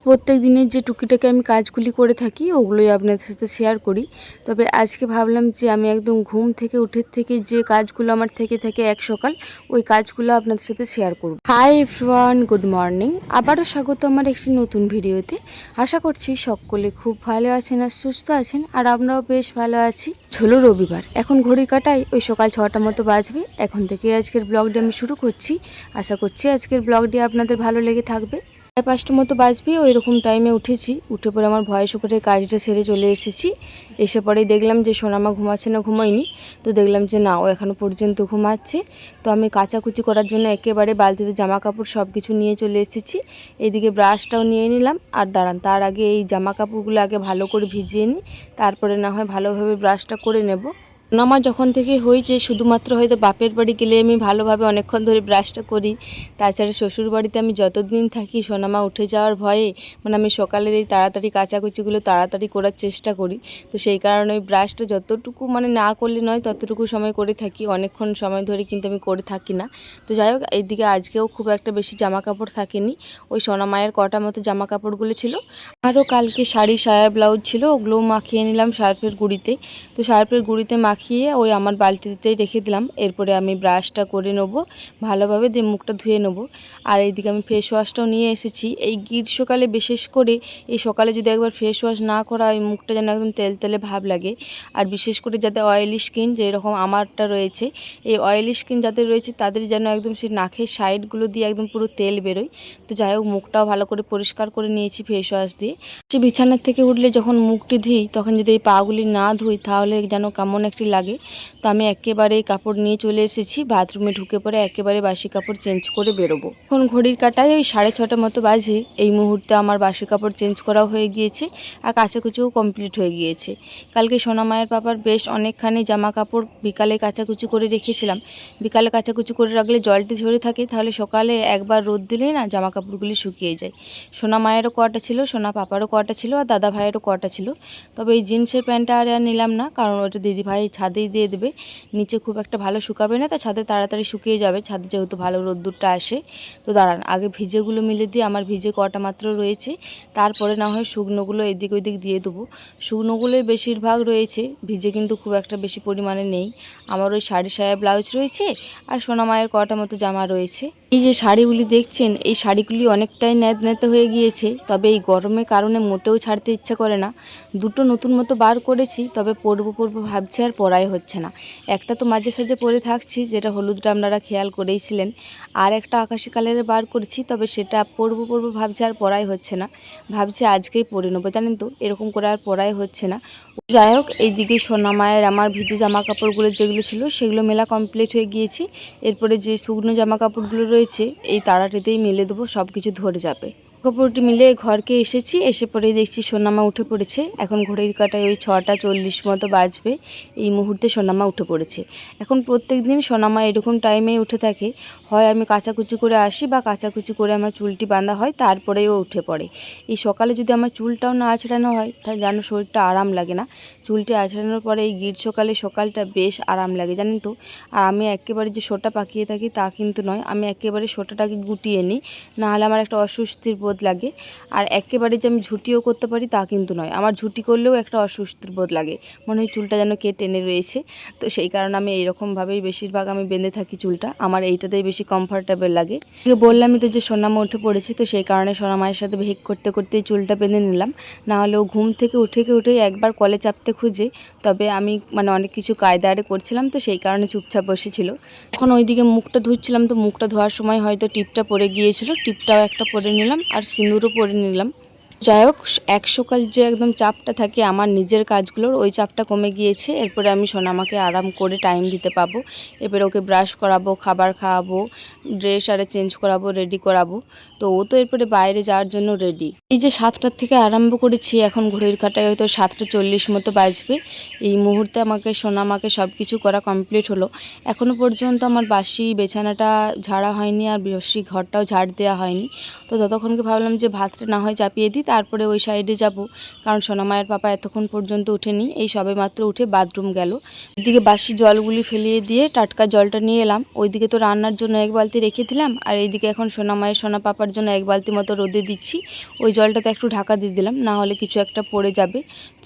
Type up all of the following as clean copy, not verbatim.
প্রত্যেক দিনের যে টুকিটাকি আমি কাজগুলি করে থাকি ওগুলোই আপনাদের সাথে শেয়ার করি। তবে আজকে ভাবলাম যে আমি একদম ঘুম থেকে উঠে থেকে যে কাজগুলো আমার থেকে থাকে এক সকাল, ওই কাজগুলো আপনাদের সাথে শেয়ার করব। Hi everyone, good morning. আবারও স্বাগত আমার একটি নতুন ভিডিওতে। আশা করছি সকলে খুব ভালো আছেন আর সুস্থ আছেন, আর আমরাও বেশ ভালো আছি। হলো রবিবার, এখন ঘড়ি কাটাই ওই সকাল 6টার মতো বাজবে। এখন থেকে আজকের ব্লগটি আমি শুরু করছি। আশা করছি আজকের ব্লগটি আপনাদের ভালো লেগে থাকবে। 5টার মতো বাজবে, ওই রকম টাইমে উঠেছি। উঠে পরে আমার ভয়েস ওপরের কাজটা সেরে চলে এসেছি। এসে পরেই দেখলাম যে সোনামা ঘুমাচ্ছে না ঘুমায়নি। তো দেখলাম যে না, ও এখনও পর্যন্ত ঘুমাচ্ছে। তো আমি কাচাকুচি করার জন্য একেবারে বালতিতে জামা কাপড় সব কিছু নিয়ে চলে এসেছি। এইদিকে ব্রাশটাও নিয়ে নিলাম। আর দাঁড়ান, তার আগে এই জামা কাপড়গুলো আগে ভালো করে ভিজিয়ে নিই, তারপরে না হয় ভালোভাবে ব্রাশটা করে নেব। সোনামা যখন থেকে হয়েছে শুধুমাত্র হয়তো বাপের বাড়ি গেলে আমি ভালোভাবে অনেকক্ষণ ধরে ব্রাশটা করি। তাছাড়া শ্বশুর বাড়িতে আমি যতদিন থাকি সোনামা উঠে যাওয়ার ভয়ে আমি সকালের এই তাড়াতাড়ি কাচাকুচিগুলো তাড়াতাড়ি করার চেষ্টা করি। তো সেই কারণে ওই ব্রাশটা যতটুকু না করলে নয় ততটুকু সময় করে থাকি, অনেকক্ষণ সময় ধরে কিন্তু আমি করে থাকি না। তো যাই হোক, এইদিকে আজকেও খুব একটা বেশি জামা কাপড় থাকেনি, ওই সোনামায়ের কটা মতো জামা কাপড়গুলো ছিল। আরও কালকে শাড়ি সায়া ব্লাউজ ছিল, ওগুলোও মাখিয়ে নিলাম সার্ফের গুঁড়িতে। তো সার্ফের গুঁড়িতে মাখিয়ে ওই আমার বালতিতেই রেখে দিলাম। এরপরে আমি ব্রাশটা করে নেব ভালোভাবে, দিয়ে মুখটা ধুয়ে নেব। আর এইদিকে আমি ফেস ওয়াশটাও নিয়ে এসেছি। এই গ্রীষ্মকালে বিশেষ করে এই সকালে যদি একবার ফেস ওয়াশ না করা হয়, মুখটা যেন একদম তেলতেলে ভাব লাগে। আর বিশেষ করে যাদের অয়েলি স্কিন, যেরকম আমারটা রয়েছে, এই অয়েলি স্কিন যাদের রয়েছে তাদের যেন একদম সেই নাকের সাইডগুলো দিয়ে একদম পুরো তেল বেরোয়। তো যাই হোক, মুখটাও ভালো করে পরিষ্কার করে নিয়েছি ফেস ওয়াশ দিয়ে। সে বিছানার থেকে উঠলে যখন মুখটি ধুই, তখন যদি এই পাগুলি না ধুই তাহলে যেন কেমন একটি লাগে। তো আমি একেবারে কাপড় নিয়ে চলে এসেছি বাথরুমে। ঢুকে পরে একেবারে বাসি কাপড় চেঞ্জ করে বেরোবো। এখন ঘড়ির কাটায় ওই 6:30 মতো বাজে। এই মুহূর্তে আমার বাসি কাপড় চেঞ্জ করাও হয়ে গিয়েছে আর কাচাকুচিও কমপ্লিট হয়ে গিয়েছে। কালকে সোনামায়ের পাপার বেশ অনেকখানি জামা কাপড় বিকালে কাচাকুচি করে রেখেছিলাম। বিকালে কাচাকুচি করে রাখলে জলটি ঝরে থাকে, তাহলে সকালে একবার রোদ দিলেই না জামা কাপড়গুলি শুকিয়ে যায়। সোনামায়েরও কটা ছিল, সোনা পাপারও কটা ছিল, আর দাদা ভাইয়েরও কটা ছিল। তবে এই জিন্সের প্যান্টটা আর নিলাম না, কারণ ওটা দিদিভাই ছাদেই দিয়ে দেবে। নিচে খুব একটা ভালো শুকাবে না, তা ছাদে তাড়াতাড়ি শুকিয়ে যাবে, ছাদে যেহেতু ভালো রোদ্দুরটা আসে। তো দাঁড়ান, আগে ভিজেগুলো মিলে দিয়ে, আমার ভিজে কটা মাত্র রয়েছে, তারপরে না হয় শুকনোগুলো এদিক ওইদিক দিয়ে দেবো। শুকনোগুলোই বেশিরভাগ রয়েছে, ভিজে কিন্তু খুব একটা বেশি পরিমাণে নেই। আমার ওই শাড়ি সায়া ব্লাউজ রয়েছে আর সোনামায়ের কটা মতো জামা রয়েছে। এই যে শাড়িগুলি দেখছেন, এই শাড়িগুলি অনেকটাই ন্যাতে হয়ে গিয়েছে, তবে এই গরমের কারণে মোটেও ছাড়তে ইচ্ছা করে না। দুটো নতুন মতো বার করেছি, তবে পরবো ভাবছি, আর পরাই হচ্ছে না। একটা তো মাঝে সাঝে পরে থাকছি, যেটা হলুদটা আপনারা খেয়াল করেইছিলেন। আর একটা আকাশি কালারের বার করেছি, তবে সেটা পরবো ভাবছি, আর পরাই হচ্ছে না। ভাবছি আজকেই পরে নেবো, জানেন তো, এরকম করে আর পরাই হচ্ছে না। যাই হোক, এইদিকে সোনামায়ের আমার ভিজে জামা কাপড়গুলো যেগুলো ছিল সেগুলো মেলা কমপ্লিট হয়ে গিয়েছে। এরপরে যে শুকনো জামা কাপড়গুলো রয়েছে এই তাড়াটিতেই মেলে দেবো, সব কিছু ধরে যাবে। কাপড়টি মিলে ঘরকে এসেছি, এসে পরেই দেখছি সোনামা উঠে পড়েছে। এখন ঘড়ির কাঁটায় ওই 6:40 মতো বাজবে। এই মুহূর্তে সোনামা উঠে পড়েছে। এখন প্রত্যেক দিন সোনামা এরকম টাইমেই উঠে থাকে। হয় আমি কাচাকুচি করে আসি, বা কাচাকুচি করে আমার চুলটি বাঁধা হয়, তারপরেই ও উঠে পড়ে। এই সকালে যদি আমার চুলটাও না আঁচড়ানো হয়, তাহলে যেন শরীরটা আরাম লাগে না। চুলটি আঁচড়ানোর পরে এই গ্রীষ্মকালে সকালটা বেশ আরাম লাগে, জানেন তো। আর আমি একেবারে যে সোটা পাকিয়ে থাকি তা কিন্তু নয়, আমি একেবারে সোটাটাকে গুটিয়ে নিই, নাহলে আমার একটা অস্বস্তির বোধ লাগে। আর একেবারে যে আমি ঝুটিও করতে পারি তা কিন্তু নয়, আমার ঝুটি করলেও একটা অস্বস্তির বোধ লাগে, মনে হয় চুলটা যেন কে টেনে রয়েছে। তো সেই কারণে আমি এইরকমভাবেই বেশিরভাগ আমি বেঁধে থাকি চুলটা, আমার এইটাতেই বেশি কমফর্টেবল লাগে। বললামই তো যে সোনামা উঠে পড়েছি, তো সেই কারণে সোনামায়ের সাথে ভেক করতে করতেই চুলটা বেঁধে নিলাম। নাহলে ও ঘুম থেকে উঠেই একবার কলে চাপতে খুঁজে। তবে আমি অনেক কিছু কায়দারে করছিলাম, তো সেই কারণে চুপচাপ বসেছিল। তখন ওইদিকে মুখটা ধুচ্ছিলাম, তো মুখটা ধোয়ার সময় হয়তো টিপটা পড়ে গিয়েছিল, টিপটাও একটা পরে নিলাম আর সিঁদুরও পরে নিলাম। যাই হোক, এক সকাল যে একদম চাপটা থাকে আমার নিজের কাজগুলোর, ওই চাপটা কমে গিয়েছে। এরপরে আমি সোনামাকে আরাম করে টাইম দিতে পাবো। এরপরে ওকে ব্রাশ করাবো, খাবার খাওয়াবো, ড্রেস আরে চেঞ্জ করাবো, রেডি করাবো। তো ও তো এরপরে বাইরে যাওয়ার জন্য রেডি। এই যে 7টার থেকে আরম্ভ করেছি, এখন ঘড়ির কাঁটায় হয়তো 7:40 মতো বাজবে। এই মুহূর্তে সোনামাকে সব কিছু করা কমপ্লিট হলো। এখনও পর্যন্ত আমার বাসি বিছানাটা ঝাড়া হয়নি, আর বাসি ঘরটাও ঝাড় দেওয়া হয়নি। তো ততক্ষণকে ভাবলাম যে ভাতটা না হয় চাপিয়ে দিই, তারপরে ওই সাইডে যাব, কারণ সোনামায়ের পাপা এতক্ষণ পর্যন্ত ওঠেনি, এই সবে মাত্র উঠে বাথরুম গেল। এদিকে বাসি জলগুলি ফেলিয়ে দিয়ে টাটকা জলটা নিয়ে এলাম। ওইদিকে তো রান্নার জন্য এক বালতি রেখে দিলাম, আর এইদিকে এখন সোনামায়ের সোনা পাপার জন্য এক বালতি মতো রোদে দিচ্ছি। ওই জলটাতে একটু ঢাকা দিয়ে দিলাম, না হলে কিছু একটা পড়ে যাবে।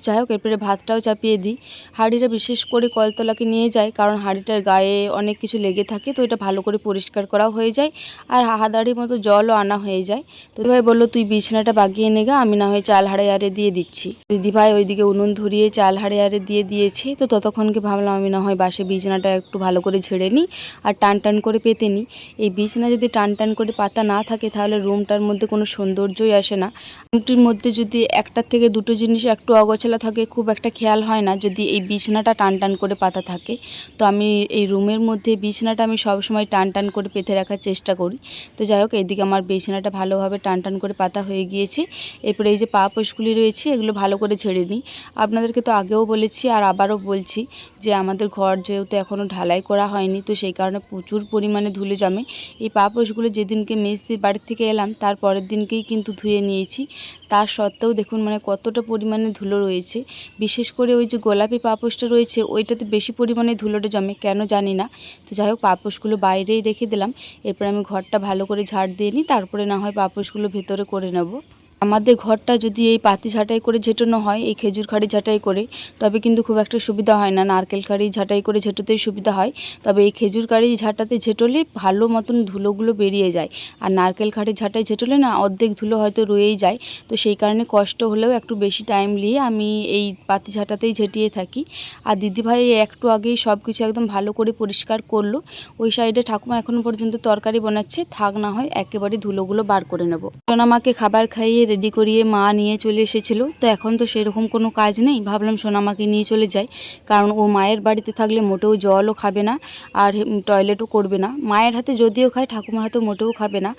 যাই হোক, এরপরে ভাতটাও চাপিয়ে দিই। হাঁড়িটা বিশেষ করে কলতলাকে নিয়ে যায়, কারণ হাঁড়িটার গায়ে অনেক কিছু লেগে থাকে, তো এটা ভালো করে পরিষ্কার করাও হয়ে যায় আর হাতাড়ির মতো জলও আনা হয়ে যায়। তো দিদিভাই বললো তুই বিছানাটা বাগিয়ে নেগা, আমি না হয় চাল হাড়ে আরে দিয়ে দিচ্ছি। দিদিভাই ওইদিকে উনুন ধরিয়ে চাল হাড়ে আরে দিয়ে দিয়েছে। তো ততক্ষণকে ভাবলাম আমি না হয় বাসে বিছানাটা একটু ভালো করে ঝেড়ে নিই আর টান টান করে পেতে নিই। এই বিছানা যদি টান টান করে পাতা না থাকে তাহলে রুমটার মধ্যে কোনো সৌন্দর্যই আসে না। রুমটির মধ্যে যদি একটার থেকে দুটো জিনিস একটু অগোছালো থাকে খুব একটা খেয়াল হয় না, যদি এই বিছানাটা টান টান করে পাতা থাকে। তো আমি এই রুমের মধ্যে বিছানাটা আমি সবসময় টান টান করে পেতে রাখার চেষ্টা করি। তো যাই হোক, এইদিকে আমার বিছানাটা ভালোভাবে টান টান করে পাতা হয়ে গিয়েছে। এরপরে এই যে পা পোষগুলি রয়েছে এগুলো ভালো করে ঝেড়ে নিই। আপনাদেরকে তো আগেও বলেছি আর আবারও বলছি যে আমাদের ঘর যেহেতু এখনও ঢালাই করা হয়নি, তো সেই কারণে প্রচুর পরিমাণে ধুলো জমে। এই পা পোষগুলো যেদিনকে মেজদির বাড়ির থেকে এলাম তার পরের দিনকেই কিন্তু ধুয়ে নিয়েছি। তার সত্ত্বেও দেখুন মানে কতটা পরিমাণে ধুলো রয়েছে। বিশেষ করে ওই যে গোলাপি পাপোশটা রয়েছে ওইটাতে বেশি পরিমাণে ধুলোটা জমে, কেন জানি না। তো যাই হোক, পাপোশগুলো বাইরেই রেখে দিলাম। এরপর আমি ঘরটা ভালো করে ঝাড় দিয়ে নিই, তারপরে না হয় পাপোশগুলো ভেতরে করে নেব। আমাদের ঘরটা যদি এই পাতি ঝাঁটাই করে ঝেটানো হয়, এই খেজুর খাড়ি ঝাঁটাই করে, তবে কিন্তু খুব একটা সুবিধা হয় না। নারকেল খাড়ি ঝাঁটাই করে ঝেঁটোতেই সুবিধা হয়, তবে এই খেজুর খাড়ি ঝাঁটাতে ঝেঁটোলে ভালো মতন ধুলোগুলো বেরিয়ে যায়। আর নারকেল খাড়ি ঝাঁটাই ঝেঁটোলে না অর্ধেক ধুলো হয়তো রয়েই যায়। তো সেই কারণে কষ্ট হলেও একটু বেশি টাইম নিয়ে আমি এই পাতি ঝাঁটাতেই ঝেঁটিয়ে থাকি। আর দিদিভাই একটু আগেই সব কিছু একদম ভালো করে পরিষ্কার করলো। ওই সাইডে ঠাকুমা এখনও পর্যন্ত তরকারি বানাচ্ছে, থাক না হয় একেবারে ধুলোগুলো বার করে নেব। সোনামাকে খাবার খাইয়ে রেডি করিয়ে মা নিয়ে চলে এসেছিলো। তো এখন তো সেরকম কোনো কাজ নেই, ভাবলাম সোনামাকে নিয়ে চলে যাই, কারণ ও মায়ের বাড়িতে থাকলে মোটেও জলও খাবে না আর টয়লেটও করবে না। মায়ের হাতে যদিও খায়, ঠাকুমার হাতে মোটেও খাবে না।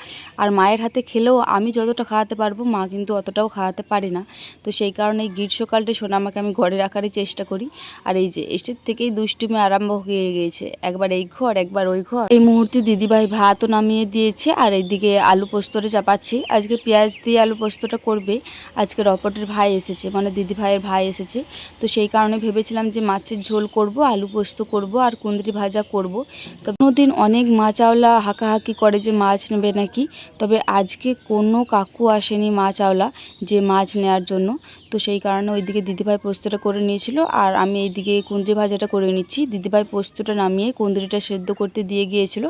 আর মায়ের হাতে খেলেও আমি যতটা খাওয়াতে পারবো মা কিন্তু অতটাও খাওয়াতে পারে না। তো সেই কারণে গ্রীষ্মকালটা সোনামাকে আমি ঘরে রাখারই চেষ্টা করি। আর এই যে এসের থেকেই দুষ্টুমি আরম্ভ হয়ে গিয়েছে, একবার এই ঘর একবার ওই ঘর। এই মুহূর্তে দিদিভাই ভাতও নামিয়ে দিয়েছে আর এইদিকে আলু পোস্তটা চাপাচ্ছি। আজকে পেঁয়াজ দিয়ে আলু পোস্তটা করবে। আজকে রপটের ভাই এসেছে, মানে দিদি ভাইয়ের ভাই এসেছে। তো সেই কারণে ভেবেছিলাম যে মাছের ঝোল করব, আলু পোস্ত করব আর কুঁদরি ভাজা করব। তো কোনোদিন অনেক মাছওয়ালা হাঁকাহাঁকি করে যে মাছ নেবে নাকি, তবে আজকে কোনো কাকু আসেনি মাছওয়ালা যে মাছ নেওয়ার জন্য। তো সেই কারণে ওইদিকে দিদিভাই পোস্তটা করে নিয়েছিল আর আমি এইদিকে কুঁদরি ভাজাটা করে নিচ্ছি। দিদিভাই পোস্তটা নামিয়ে কুঁদরিটা সেদ্ধ করতে দিয়ে গিয়েছিল।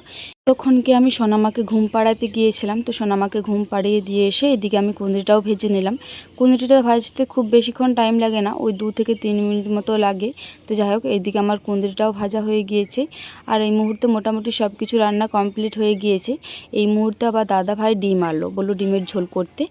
তখনকে আমি সোনামাকে ঘুম পাড়াতে গিয়েছিলাম। তো সোনামাকে ঘুম পাড়িয়ে দিয়ে এসে এদিকে আমি কুঁদরিটাও ভেজে নিলাম। কুঁদরিটা ভাজতে খুব বেশিক্ষণ টাইম লাগে না, ওই 2 থেকে 3 মিনিট মতো লাগে। তো যাই হোক, এইদিকে আমার কুঁদরিটাও ভাজা হয়ে গিয়েছে আর এই মুহূর্তে মোটামুটি সব কিছু রান্না কমপ্লিট হয়ে গিয়েছে। এই মুহূর্তে আবার দাদা ভাই ডিম আনলো, বললো ডিমের ঝোল করতে।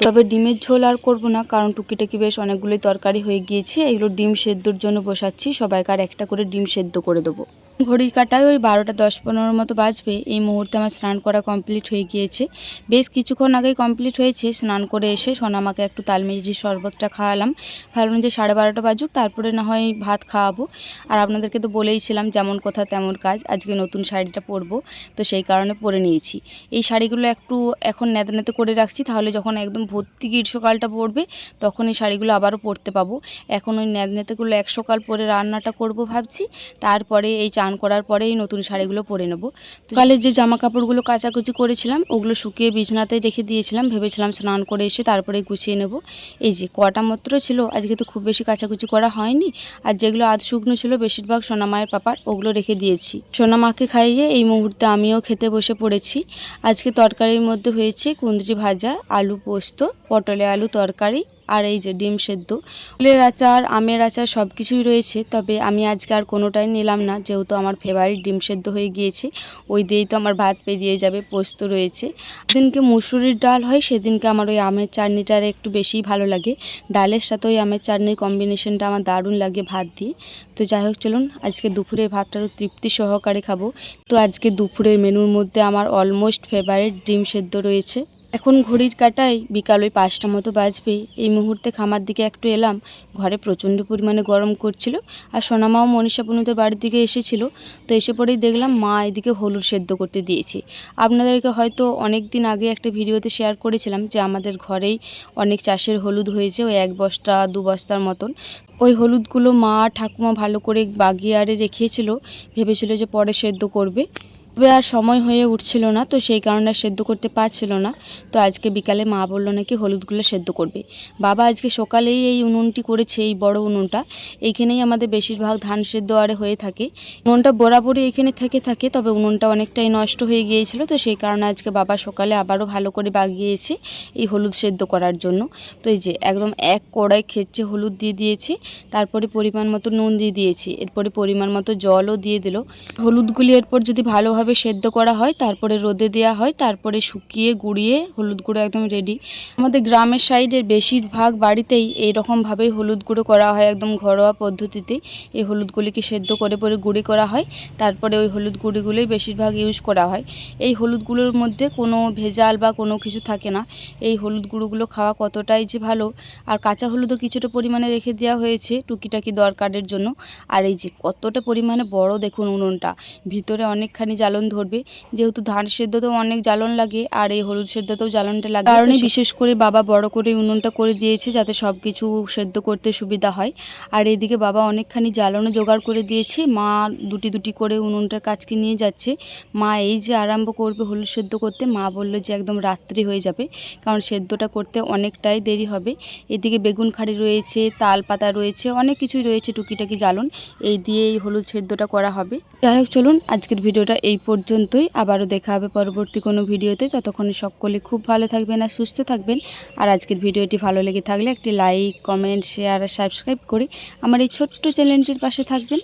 তবে ডিমের ঝোল আর করব না, কারণ টুকিটাকি বেশ অনেকগুলোই তরকারি হয়ে গিয়েছে। এগুলো ডিম সেদ্ধর জন্য বসাচ্ছি, সবাইকার একটা করে ডিম সেদ্ধ করে দেবো। ঘড়ির কাটায় ওই 12টা 10-15 মতো বাজবে। এই মুহূর্তে আমার স্নান করা কমপ্লিট হয়ে গিয়েছে, বেশ কিছুক্ষণ আগেই কমপ্লিট হয়েছে। স্নান করে এসে সোনামাকে একটু তালমিজি শরবতটা খাওয়ালাম। ভাবলাম যে 12:30টা বাজুক, তারপরে না হয় ভাত খাওয়াবো। আর আপনাদেরকে তো বলেইছিলাম যেমন কথা তেমন কাজ, আজকে নতুন শাড়িটা পরবো, তো সেই কারণে পরে নিয়েছি। এই শাড়িগুলো একটু এখন নেতে করে রাখছি, তাহলে যখন একদম ভর্তি গ্রীষ্মকালটা পড়বে তখন এই শাড়িগুলো আবারও পরতে পাবো। এখন ওই নেতেগুলো 1 সকাল পরে রান্নাটা করব ভাবছি, তারপরে এই চান করার পরে এই নতুন শাড়িগুলো পরে নেব। তো কালে যে জামা কাপড়গুলো কাচাকুচি করেছিলাম ওগুলো শুকিয়ে বিছানাতে রেখে দিয়েছিলাম, ভেবেছিলাম স্নান করে এসে তারপরে গুছিয়ে নেব। এই যে কটা মাত্র ছিল, আজকে তো খুব বেশি কাচাকুচি করা হয়নি। আর যেগুলো আধ শুকনো ছিল বেশিরভাগ সোনামায়ের পাপার, ওগুলো রেখে দিয়েছি। সোনামাকে খাইয়ে এই মুহূর্তে আমিও খেতে বসে পড়েছি। আজকে তরকারির মধ্যে হয়েছে কুঁদরি ভাজা, আলু পোস্ত, পটলে আলু তরকারি আর এই যে ডিম সেদ্ধ, ফুলের আচার, আমের আচার সব কিছুই রয়েছে। তবে আমি আজকে আর কোনোটাই নিলাম না, যেহেতু আমার ফেভারিট ডিম সেদ্ধ হয়ে গিয়েছে, ওই দিয়েই তো আমার ভাত পেরিয়ে যাবে। পোস্ত রয়েছে, যেদিনকে মুসুরির ডাল হয় সেদিনকে আমার ওই আমের চাটনিটার একটু বেশিই ভালো লাগে। ডালের সাথে ওই আমের চাটনির কম্বিনেশনটা আমার দারুণ লাগে ভাত দিয়ে। তো যাই হোক, চলুন আজকে দুপুরের ভাতটাও তৃপ্তি সহকারে খাবো। তো আজকে দুপুরের মেনুর মধ্যে আমার অলমোস্ট ফেভারিট ডিম সেদ্ধ রয়েছে। এখন ঘড়ির কাঁটায় বিকাল ওই 5টা মতো বাজবে। এই মুহূর্তে খামার দিকে একটু এলাম। ঘরে প্রচণ্ড পরিমাণে গরম করছিল আর সোনামাও মনীষা বনুদের বাড়ির দিকে এসেছিল। তো এসে পরেই দেখলাম মা এদিকে হলুদ সেদ্ধ করতে দিয়েছে। আপনাদেরকে হয়তো অনেক দিন আগে একটা ভিডিওতে শেয়ার করেছিলাম যে আমাদের ঘরেই অনেক চাষের হলুদ হয়েছে, ওই 1 বস্তা 2 বস্তার মতন। ওই হলুদগুলো মা ঠাকুমা ভালো করে বাগিয়ে আরে রেখেছিল, ভেবেছিল যে পরে সেদ্ধ করবে। তবে আর সময় হয়ে উঠছিল না, তো সেই কারণে সেদ্ধ করতে পারছিল না। তো আজকে বিকালে মা বলল নাকি হলুদগুলো সেদ্ধ করবে। বাবা আজকে সকালেই এই উনুনটি করেছে, এই বড় উনুনটা। এইখানেই আমাদের বেশিরভাগ ধান সেদ্ধ আরে হয়ে থাকে। উনুনটা বরাবরই এখানে থাকে, তবে উনুনটা অনেকটাই নষ্ট হয়ে গিয়েছিল। তো সেই কারণে আজকে বাবা সকালে আবারও ভালো করে বাগিয়েছে এই হলুদ সেদ্ধ করার জন্য। তো এই যে একদম এক কড়াই খেচ্ছে হলুদ দিয়ে দিয়েছে, তারপরে পরিমাণ মতো নুন দিয়ে দিয়েছি, এরপরে পরিমাণ মতো জলও দিয়ে দিল। হলুদগুলি এরপর যদি ভালোভাবে সেদ্ধ করা হয়, তারপরে রোদে দেওয়া হয়, তারপরে শুকিয়ে গুঁড়িয়ে হলুদ গুঁড়ো একদম রেডি। আমাদের গ্রামের সাইডের বেশিরভাগ বাড়িতেই এইরকমভাবেই হলুদ গুঁড়ো করা হয়, একদম ঘরোয়া পদ্ধতিতে। এই হলুদগুলিকে সেদ্ধ করে পরে গুঁড়ি করা হয়, তারপরে ওই হলুদ গুঁড়িগুলোই বেশিরভাগ ইউজ করা হয়। এই হলুদগুলোর মধ্যে কোনো ভেজাল বা কোনো কিছু থাকে না। এই হলুদ গুঁড়োগুলো খাওয়া কতটাই যে ভালো। আর কাঁচা হলুদও কিছুটা পরিমাণে রেখে দেওয়া হয়েছে টুকিটাকি দরকারের জন্য। আর এই যে কতটা পরিমাণে বড় দেখুন উনুনটা, ভিতরে অনেকখানি জ্বালন ধরবে। যেহেতু ধান সেদ্ধতেও অনেক জ্বালন লাগে, আর এই হলুদ সেদ্ধতেও জ্বালনটা লাগে, কারণে বিশেষ করে বাবা বড় করে উনুনটা করে দিয়েছে যাতে সব কিছু সেদ্ধ করতে সুবিধা হয়। আর এদিকে বাবা অনেকখানি জ্বালনও জোগাড় করে দিয়েছে। মা দুটি দুটি করে উনুনটার কাছকে নিয়ে যাচ্ছে। মা এই যে আরম্ভ করবে হলুদ সেদ্ধ করতে, মা বললো যে একদম রাত্রি হয়ে যাবে, কারণ সেদ্ধটা করতে অনেকটাই দেরি হবে। এদিকে বেগুন খাড়ি রয়েছে, তাল পাতা রয়েছে, অনেক কিছুই রয়েছে টুকিটাকি জ্বালন, এই দিয়ে এই হলুদ সেদ্ধটা করা হবে। যাই হোক চলুন আজকের ভিডিওটা এই পর্যন্তই, আবারও দেখা হবে পরবর্তী কোনো ভিডিওতে। ততক্ষণে সকলে খুব ভালো থাকবেন আর সুস্থ থাকবেন। আর আজকের ভিডিওটি ভালো লেগে থাকলে একটি লাইক, কমেন্ট, শেয়ার আর সাবস্ক্রাইব করে আমার এই ছোট্ট চ্যানেলটির পাশে থাকবেন।